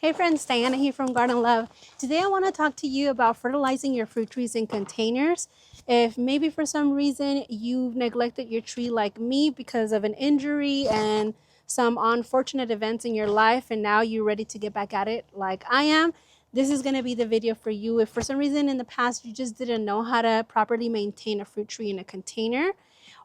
Hey friends, Diana here from Garden Love. Today I want to talk to you about fertilizing your fruit trees in containers. If maybe for some reason you've neglected your tree like me because of an injury and some unfortunate events in your life and now you're ready to get back at it like I am, this is going to be the video for you. If for some reason in the past you just didn't know how to properly maintain a fruit tree in a container,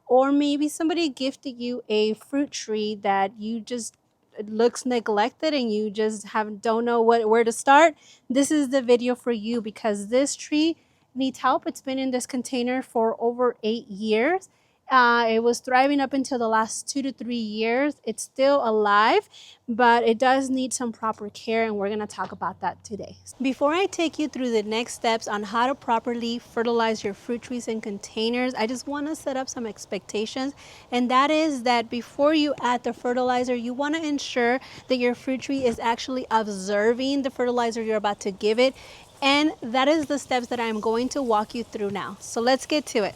or maybe somebody gifted you a fruit tree that you just it looks neglected and you just don't know where to start, this is the video for you because this tree needs help. It's been in this container for over 8 years. It was thriving up until the last 2 to 3 years. It's still alive, but it does need some proper care, and we're going to talk about that today. Before I take you through the next steps on how to properly fertilize your fruit trees in containers, I just want to set up some expectations, and that is that before you add the fertilizer, you want to ensure that your fruit tree is actually observing the fertilizer you're about to give it, and that is the steps that I'm going to walk you through now. So let's get to it.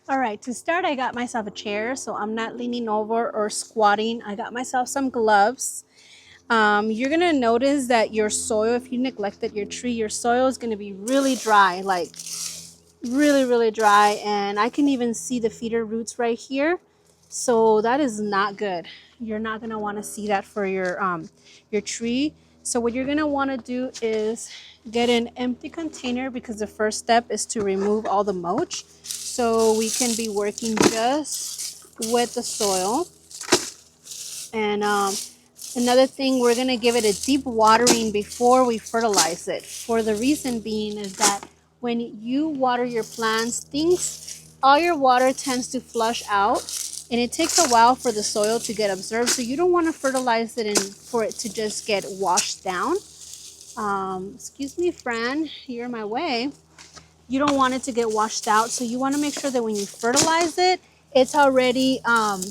All right, to start, I got myself a chair, so I'm not leaning over or squatting. I got myself some gloves. You're gonna notice that your soil, if you neglected your tree, your soil is gonna be really dry, like really dry, and I can even see the feeder roots right here. So that is not good. You're not gonna want to see that for your tree. So what you're gonna want to do is get an empty container, because the first step is to remove all the mulch so we can be working just with the soil. And another thing, we're gonna give it a deep watering before we fertilize it. For the reason being is that when you water your plants, all your water tends to flush out, and it takes a while for the soil to get absorbed. So you don't want to fertilize it and for it to just get washed down. Excuse me, Fran, you're in my way. You don't want it to get washed out, so you want to make sure that when you fertilize it, it's already gonna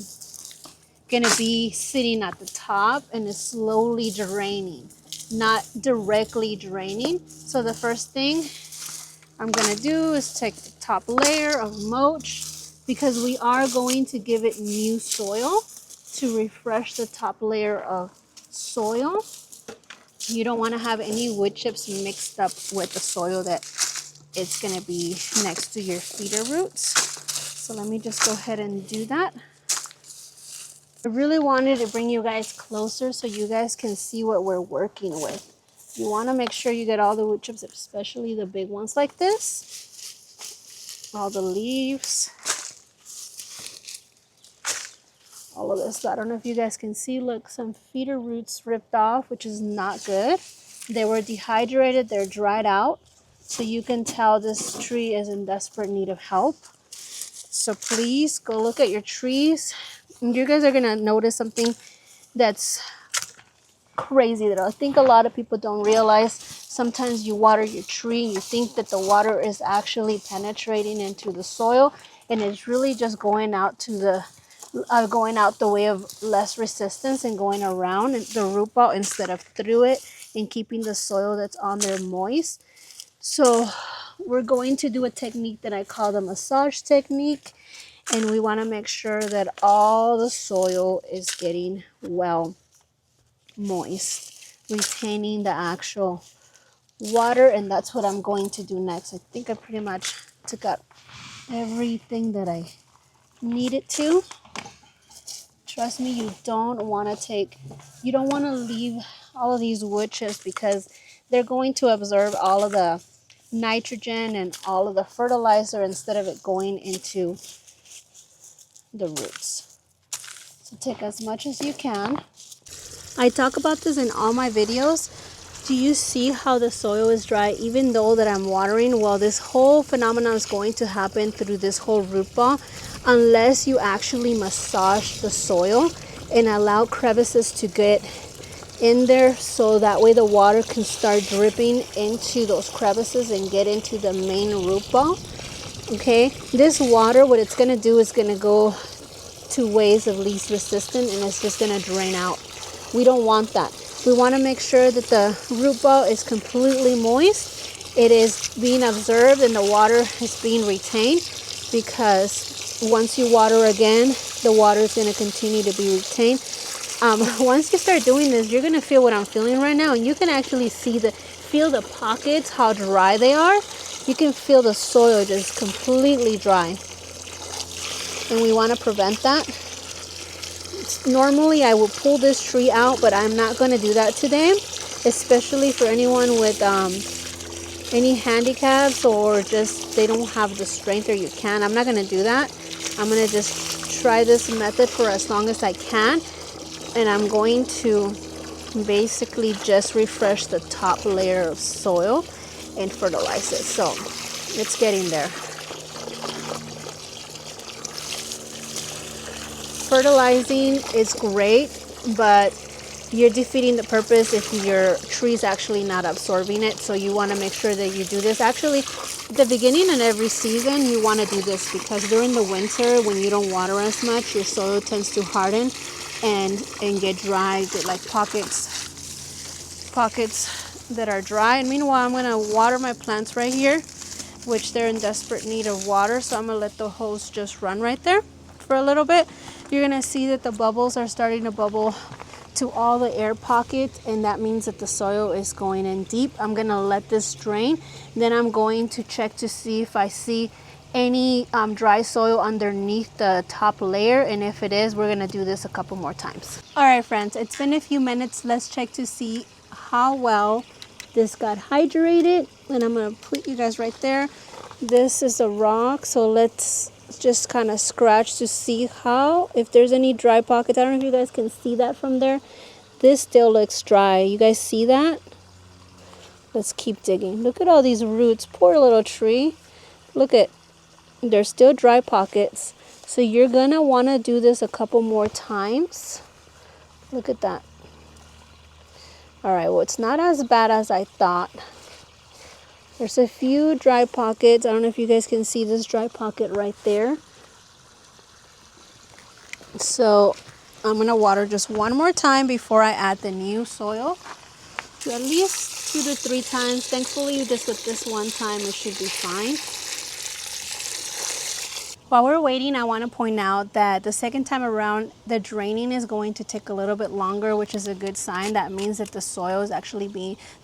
be sitting at the top and is slowly draining, not directly draining. So the first thing I'm gonna do is take the top layer of mulch, because we are going to give it new soil to refresh the top layer of soil. You don't want to have any wood chips mixed up with the soil that it's gonna be next to your feeder roots. So let me just go ahead and do that. I really wanted to bring you guys closer so you guys can see what we're working with. You want to make sure you get all the wood chips, especially the big ones like this. All the leaves. All of this. I don't know if you guys can see. Look, some feeder roots ripped off, which is not good. They were dehydrated. They're dried out. So you can tell this tree is in desperate need of help. So please go look at your trees. And you guys are going to notice something that's crazy that I think a lot of people don't realize. Sometimes you water your tree and you think that the water is actually penetrating into the soil, and it's really just going out the way of less resistance and going around the root ball instead of through it, and keeping the soil that's on there moist. So we're going to do a technique that I call the massage technique. And we want to make sure that all the soil is getting well moist, retaining the actual water. And that's what I'm going to do next. I think I pretty much took out everything that I needed to. Trust me, you don't want to leave all of these wood chips, because they're going to absorb all of the nitrogen and all of the fertilizer instead of it going into the roots. So take as much as you can. I talk about this in all my videos. Do you see how the soil is dry even though that I'm watering? Well, this whole phenomenon is going to happen through this whole root ball unless you actually massage the soil and allow crevices to get in there, so that way the water can start dripping into those crevices and get into the main root ball. Okay, this water, what it's going to do is going to go to ways of least resistance, and it's just going to drain out. We don't want that. We want to make sure that the root ball is completely moist. It is being observed and the water is being retained, because once you water again, the water is going to continue to be retained. Once you start doing this, you're gonna feel what I'm feeling right now, and you can actually feel the pockets, how dry they are. You can feel the soil just completely dry, and we want to prevent that. Normally I will pull this tree out, but I'm not going to do that today, especially for anyone with any handicaps, or just they don't have the strength, or you can. I'm not going to do that. I'm going to just try this method for as long as I can, and I'm going to basically just refresh the top layer of soil and fertilize it. So it's getting there. Fertilizing is great, but you're defeating the purpose if your tree is actually not absorbing it. So you want to make sure that you do this. Actually, at the beginning of every season, you want to do this, because during the winter, when you don't water as much, your soil tends to harden and get dry, get like pockets that are dry. And meanwhile, I'm going to water my plants right here, which they're in desperate need of water. So I'm going to let the hose just run right there for a little bit. You're going to see that the bubbles are starting to bubble to all the air pockets, and that means that the soil is going in deep. I'm going to let this drain. Then I'm going to check to see if I see any dry soil underneath the top layer, and if it is, we're going to do this a couple more times. All right, friends, it's been a few minutes. Let's check to see how well this got hydrated, and I'm going to put you guys right there. This is a rock, so let's just kind of scratch to see if there's any dry pockets. I don't know if you guys can see that from there. This still looks dry. You guys see that? Let's keep digging. Look at all these roots. Poor little tree. Look at, there's still dry pockets. So you're gonna want to do this a couple more times. Look at that. All right, well, it's not as bad as I thought. There's a few dry pockets. I don't know if you guys can see this dry pocket right there. So I'm going to water just one more time before I add the new soil. At least 2 to 3 times. Thankfully, just with this one time, it should be fine. While we're waiting, I want to point out that the second time around, the draining is going to take a little bit longer, which is a good sign. That means that the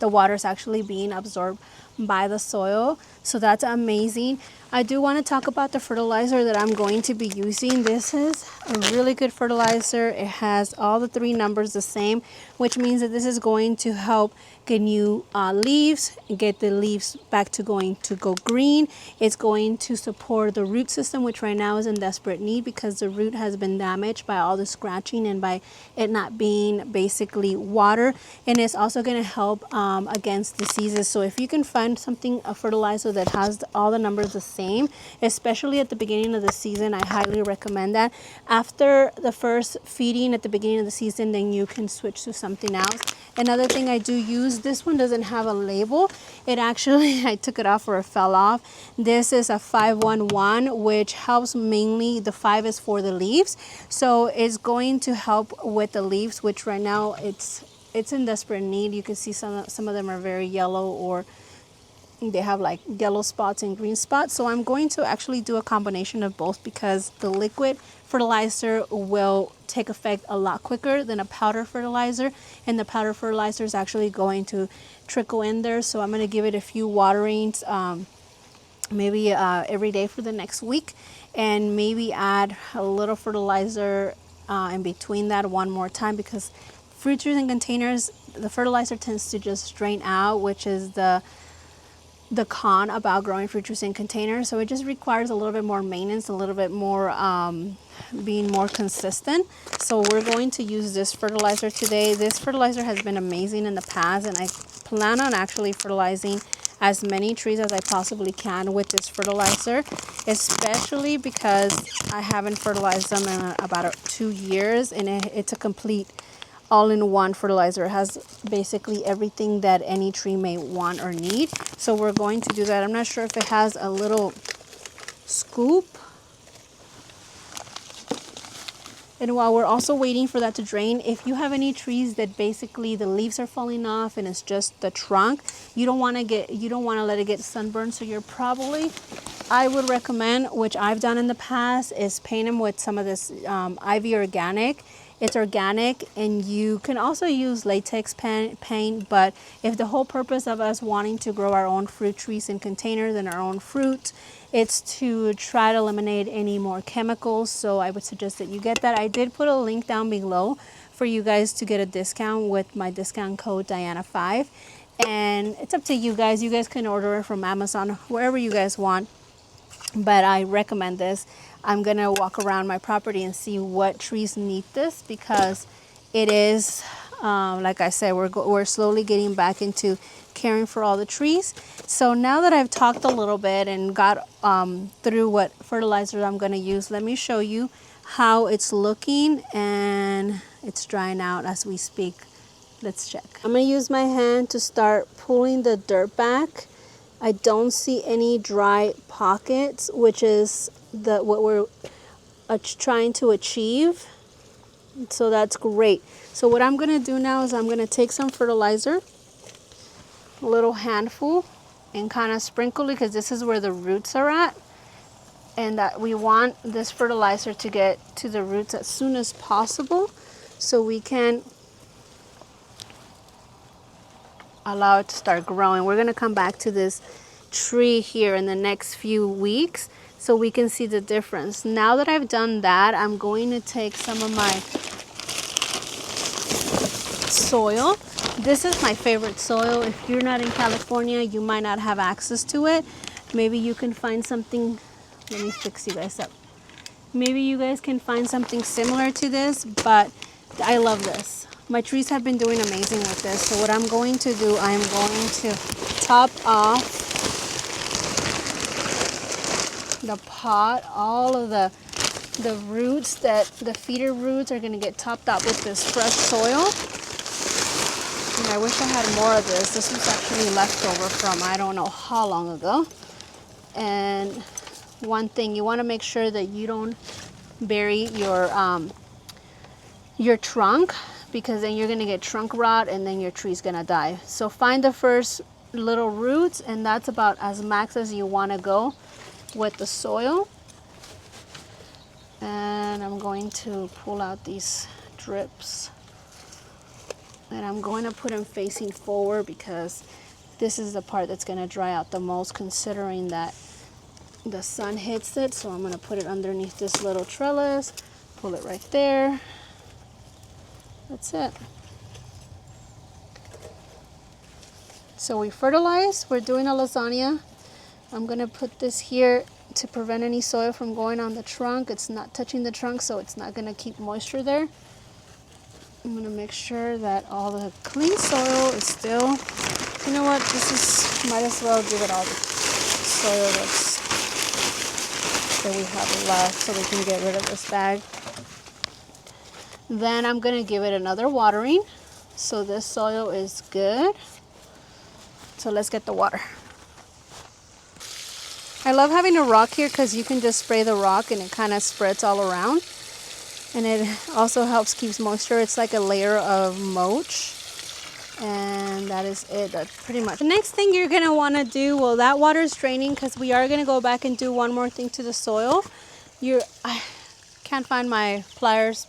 water is actually being absorbed by the soil. So that's amazing. I do want to talk about the fertilizer that I'm going to be using. This is a really good fertilizer. It has all the 3 numbers the same, which means that this is going to help get new leaves and get the leaves back to go green. It's going to support the root system, which right now is in desperate need because the root has been damaged by all the scratching and by it not being basically water. And it's also going to help against diseases. So if you can find a fertilizer that has all the numbers the same, especially at the beginning of the season, I highly recommend that. After the first feeding at the beginning of the season, then you can switch to something else. Another thing I do use, this one doesn't have a label. It actually, I took it off or it fell off. This is a 511, which helps mainly, the 5 is for the leaves. So it's going to help with the leaves, which right now it's in desperate need. You can see some of them are very yellow, or they have like yellow spots and green spots. So I'm going to actually do a combination of both, because the liquid fertilizer will take effect a lot quicker than a powder fertilizer, and the powder fertilizer is actually going to trickle in there. So I'm going to give it a few waterings, maybe every day for the next week, and maybe add a little fertilizer in between that one more time, because fruit trees and containers, the fertilizer tends to just drain out, which is the con about growing fruit trees in containers. So it just requires a little bit more maintenance, a little bit more being more consistent. So we're going to use this fertilizer today. This fertilizer has been amazing in the past, and I plan on actually fertilizing as many trees as I possibly can with this fertilizer, especially because I haven't fertilized them in about 2 years, and it's a complete all-in-one fertilizer. It has basically everything that any tree may want or need. So we're going to do that. I'm not sure if it has a little scoop. And while we're also waiting for that to drain, if you have any trees that basically the leaves are falling off and it's just the trunk, you don't want to let it get sunburned. So you're probably, I would recommend, which I've done in the past, is paint them with some of this Ivy Organic. It's organic, and you can also use latex paint, but if the whole purpose of us wanting to grow our own fruit trees in containers and our own fruit, it's to try to eliminate any more chemicals. So I would suggest that you get that. I did put a link down below for you guys to get a discount with my discount code Diana5. And it's up to you guys. You guys can order it from Amazon, wherever you guys want. But I recommend this. I'm gonna walk around my property and see what trees need this, because it is, like I said, we're slowly getting back into caring for all the trees. So now that I've talked a little bit and got through what fertilizer I'm gonna use, let me show you how it's looking, and it's drying out as we speak. Let's check. I'm gonna use my hand to start pulling the dirt back. I don't see any dry pockets, which is what we're trying to achieve. So that's great. So what I'm gonna do now is I'm gonna take some fertilizer, a little handful, and kind of sprinkle it, because this is where the roots are at, and that we want this fertilizer to get to the roots as soon as possible, so we can allow it to start growing. We're gonna come back to this tree here in the next few weeks so we can see the difference. Now that I've done that, I'm going to take some of my soil. This is my favorite soil. If you're not in California, you might not have access to it. Maybe you can find something. Let me fix you guys up. Maybe you guys can find something similar to this, but I love this. My trees have been doing amazing with this. So what I'm going to do, I'm going to top off the pot. All of the roots, the feeder roots, are going to get topped up with this fresh soil. And I wish I had more of this. This was actually leftover from I don't know how long ago. And one thing, you want to make sure that you don't bury your trunk, because then you're going to get trunk rot and then your tree's going to die. So find the first little roots, and that's about as max as you want to go with the soil. And I'm going to pull out these drips, and I'm going to put them facing forward, because this is the part that's going to dry out the most, considering that the sun hits it. So I'm going to put it underneath this little trellis, pull it right there. That's it. So we fertilize. We're doing a lasagna. I'm going to put this here to prevent any soil from going on the trunk. It's not touching the trunk, so it's not going to keep moisture there. I'm going to make sure that all the clean soil is still, you know what, might as well give it all the soil that we have left, so we can get rid of this bag. Then I'm going to give it another watering. So this soil is good. So let's get the water. I love having a rock here, because you can just spray the rock and it kind of spreads all around. And it also helps keeps moisture. It's like a layer of mulch. And that is it. That's pretty much. The next thing you're going to want to do, well, that water is draining, because we are going to go back and do one more thing to the soil. I can't find my pliers,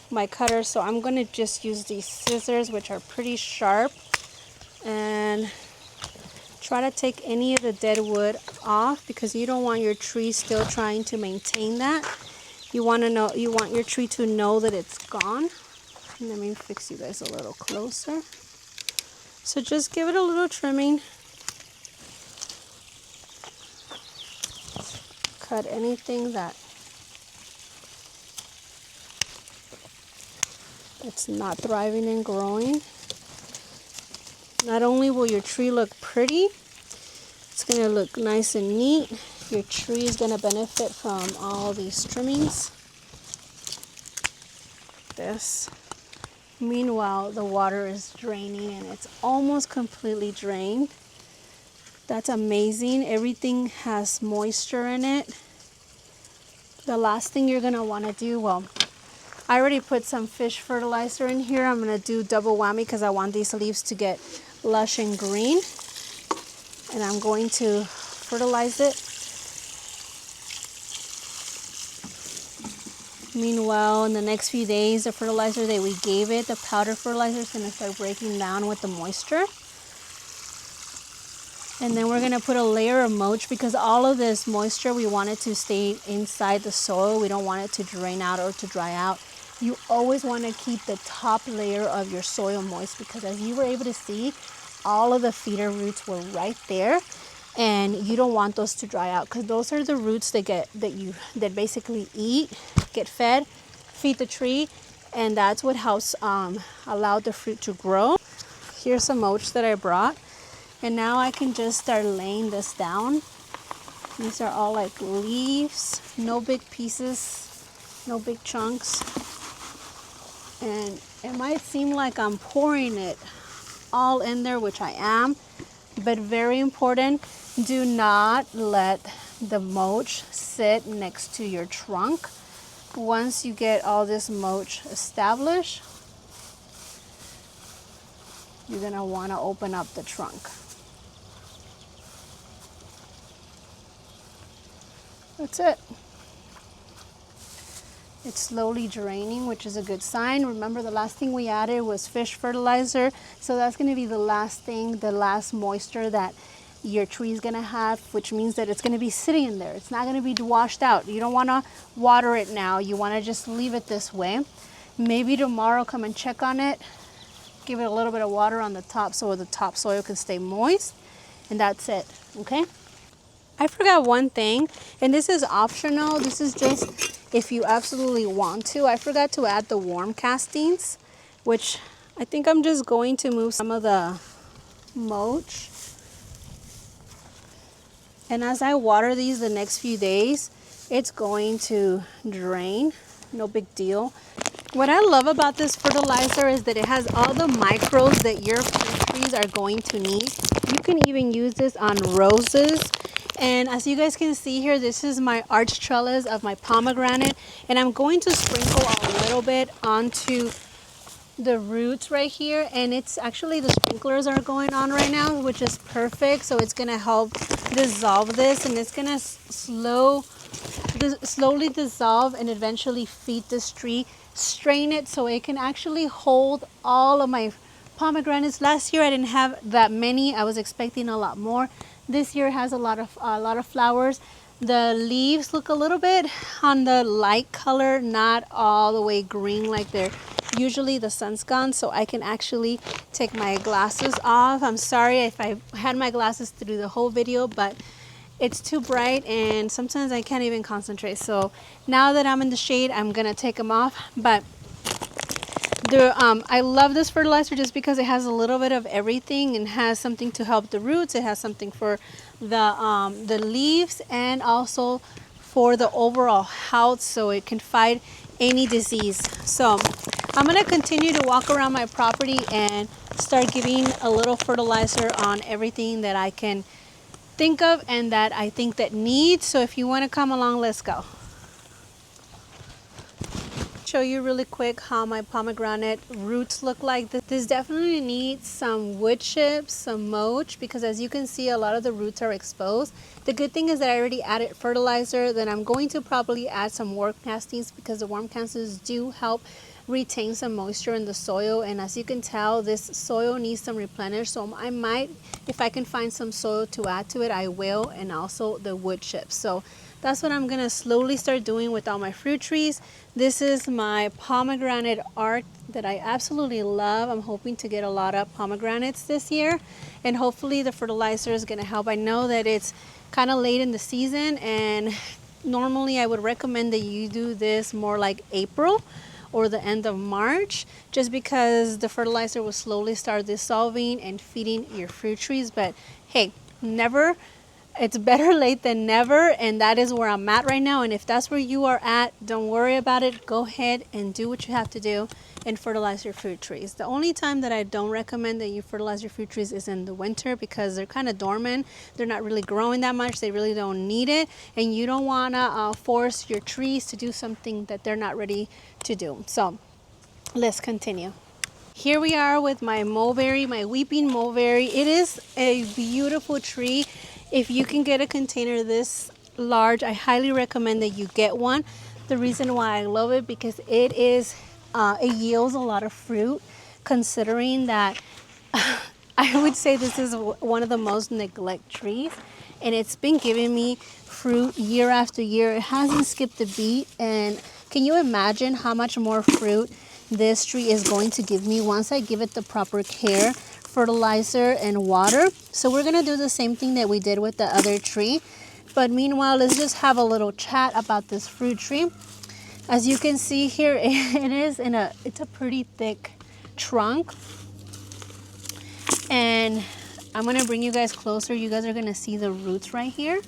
my cutter, so I'm going to just use these scissors, which are pretty sharp, and try to take any of the dead wood off, because you don't want your tree still trying to maintain that. You want your tree to know that it's gone. And let me fix you guys a little closer. So just give it a little trimming. Cut anything it's not thriving and growing. Not only will your tree look pretty, it's going to look nice and neat. Your tree is going to benefit from all these trimmings. This. Meanwhile, the water is draining, and it's almost completely drained. That's amazing. Everything has moisture in it. The last thing you're going to want to do, well, I already put some fish fertilizer in here. I'm going to do double whammy, because I want these leaves to get lush and green. And I'm going to fertilize it. Meanwhile, in the next few days, the fertilizer that we gave it, the powder fertilizer, is going to start breaking down with the moisture. And then we're going to put a layer of mulch because all of this moisture, we want it to stay inside the soil. We don't want it to drain out or to dry out. You always want to keep the top layer of your soil moist because as you were able to see, all of the feeder roots were right there. And you don't want those to dry out because those are the roots that basically get fed, feed the tree, and that's what helps allow the fruit to grow. Here's some mulch that I brought, and now I can just start laying this down. These are all like leaves, no big pieces, no big chunks, and it might seem like I'm pouring it all in there, which I am, but very important. Do not let the mulch sit next to your trunk. Once you get all this mulch established, you're going to want to open up the trunk. That's it. It's slowly draining, which is a good sign. Remember, the last thing we added was fish fertilizer. So that's going to be the last thing, the last moisture that your tree is going to have, which means that it's going to be sitting in there. It's not going to be washed out. You don't want to water it now. You want to just leave it this way. Maybe tomorrow come and check on it. Give it a little bit of water on the top so the top soil can stay moist. And that's it. Okay? I forgot one thing, and this is optional. This is just if you absolutely want to. I forgot to add the worm castings, which I think I'm just going to move some of the mulch. And as I water these the next few days, it's going to drain. No big deal. What I love about this fertilizer is that it has all the microbes that your fruit trees are going to need. You can even use this on roses. And as you guys can see here, this is my arch trellis of my pomegranate. And I'm going to sprinkle a little bit onto the roots right here, and it's actually the sprinklers are going on right now, which is perfect. So it's going to help dissolve this, and it's going to slowly dissolve and eventually feed this tree, strain it so it can actually hold all of my pomegranates. Last year I didn't have that many. I was expecting a lot more. This year has a lot of flowers. The leaves look a little bit on the light color, not all the way green like they're usually. The sun's gone, so I can actually take my glasses off. I'm sorry if I had my glasses through the whole video, but it's too bright and sometimes I can't even concentrate. So now that I'm in the shade, I'm gonna take them off. But I love this fertilizer just because it has a little bit of everything and has something to help the roots. It has something for the leaves and also for the overall health, so it can fight any disease. So I'm going to continue to walk around my property and start giving a little fertilizer on everything that I can think of and that I think that needs. So if you want to come along, let's go. Show you really quick how my pomegranate roots look like. This definitely needs some wood chips, some mulch, because as you can see, a lot of the roots are exposed. The good thing is that I already added fertilizer. Then I'm going to probably add some worm castings because the worm castings do help retain some moisture in the soil. And as you can tell, this soil needs some replenish. So I might, if I can find some soil to add to it, I will, and also the wood chips. So that's what I'm gonna slowly start doing with all my fruit trees. This is my pomegranate art that I absolutely love. I'm hoping to get a lot of pomegranates this year, and hopefully the fertilizer is gonna help. I know that it's kind of late in the season, and normally I would recommend that you do this more like April or the end of March, just because the fertilizer will slowly start dissolving and feeding your fruit trees. But hey, it's better late than never, and that is where I'm at right now. And if that's where you are at, don't worry about it. Go ahead and do what you have to do and fertilize your fruit trees. The only time that I don't recommend that you fertilize your fruit trees is in the winter, because they're kind of dormant. They're not really growing that much. They really don't need it, and you don't want to force your trees to do something that they're not ready to do. So let's continue. Here we are with my mulberry, my weeping mulberry. It is a beautiful tree. If you can get a container this large, I highly recommend that you get one. The reason why I love it because it yields a lot of fruit, considering that I would say this is one of the most neglected trees, and it's been giving me fruit year after year. It hasn't skipped a beat, and can you imagine how much more fruit this tree is going to give me once I give it the proper care, fertilizer, and water? So we're gonna do the same thing that we did with the other tree. But meanwhile, let's just have a little chat about this fruit tree. As you can see here, it's a pretty thick trunk. And I'm gonna bring you guys closer. You guys are gonna see the roots right here.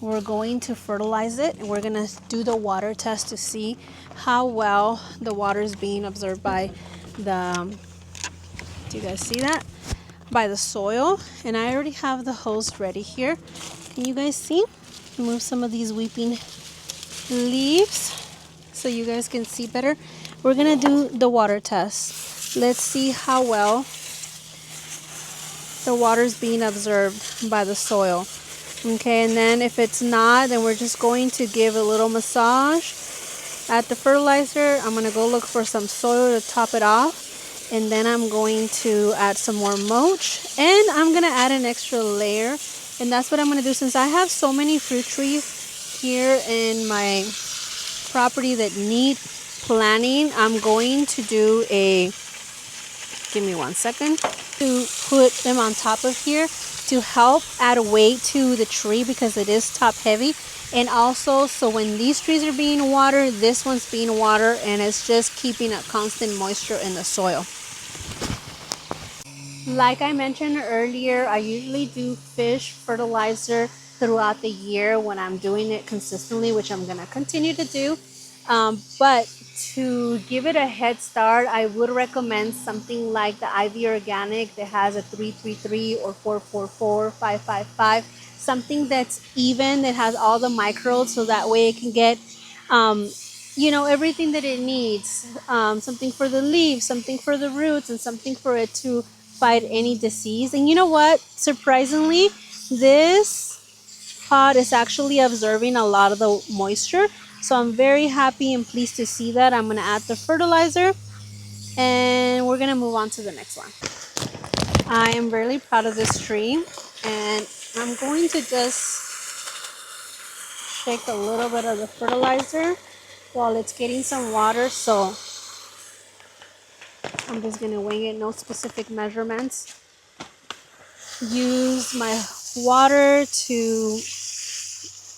We're going to fertilize it, and we're gonna do the water test to see how well the water is being absorbed by the, do you guys see that? By the soil. And I already have the hose ready here. Can you guys see? Move some of these weeping leaves so you guys can see better. We're gonna do the water test. Let's see how well the water is being absorbed by the soil. Okay, and then if it's not, then we're just going to give a little massage at the fertilizer. I'm gonna go look for some soil to top it off, and then I'm going to add some more mulch, and I'm gonna add an extra layer. And that's what I'm gonna do. Since I have so many fruit trees here in my property that need planting, I'm going to do a, give me 1 second, to put them on top of here to help add weight to the tree because it is top heavy. And also, so when these trees are being watered, this one's being watered, and it's just keeping a constant moisture in the soil. Like I mentioned earlier, I usually do fish fertilizer throughout the year when I'm doing it consistently, which I'm going to continue to do. But to give it a head start, I would recommend something like the Ivy Organic that has a 333 or 444, 555, something that's even, that has all the microbes, so that way it can get everything that it needs. Something for the leaves, something for the roots, and something for it to fight any disease. And you know what? Surprisingly, this pot is actually absorbing a lot of the moisture. So I'm very happy and pleased to see that. I'm going to add the fertilizer, and we're going to move on to the next one. I am really proud of this tree, and I'm going to just shake a little bit of the fertilizer while it's getting some water. So I'm just going to wing it, no specific measurements. Use my water to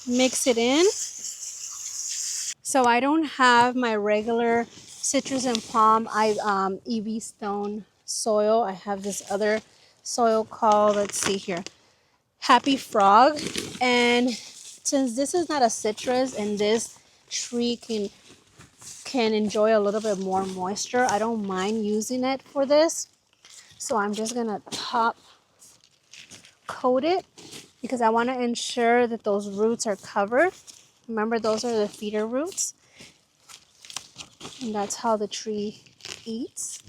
mix it in. So I don't have my regular citrus and palm EV stone soil. I have this other soil called, let's see here, Happy Frog. And since this is not a citrus and this tree can enjoy a little bit more moisture, I don't mind using it for this. So I'm just gonna top coat it because I want to ensure that those roots are covered. Remember, those are the feeder roots, and that's how the tree eats.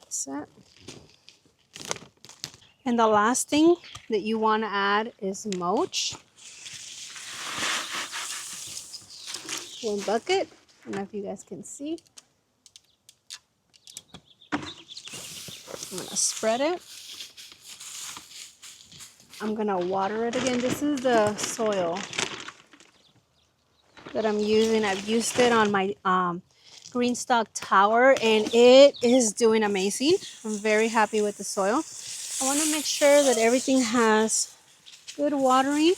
That's it. And the last thing that you want to add is mulch. 1 bucket. I don't know if you guys can see. I'm going to spread it. I'm going to water it again. This is the soil that I'm using. I've used it on my green stock tower, and it is doing amazing. I'm very happy with the soil. I want to make sure that everything has good watering.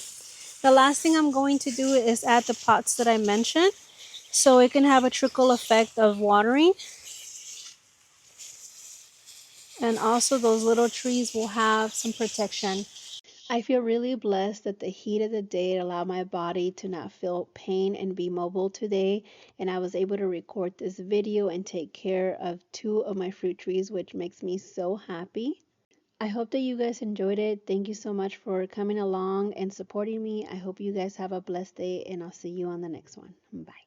The last thing I'm going to do is add the pots that I mentioned, so it can have a trickle effect of watering. And also those little trees will have some protection. I feel really blessed that the heat of the day allowed my body to not feel pain and be mobile today, and I was able to record this video and take care of 2 of my fruit trees, which makes me so happy. I hope that you guys enjoyed it. Thank you so much for coming along and supporting me. I hope you guys have a blessed day, and I'll see you on the next one. Bye.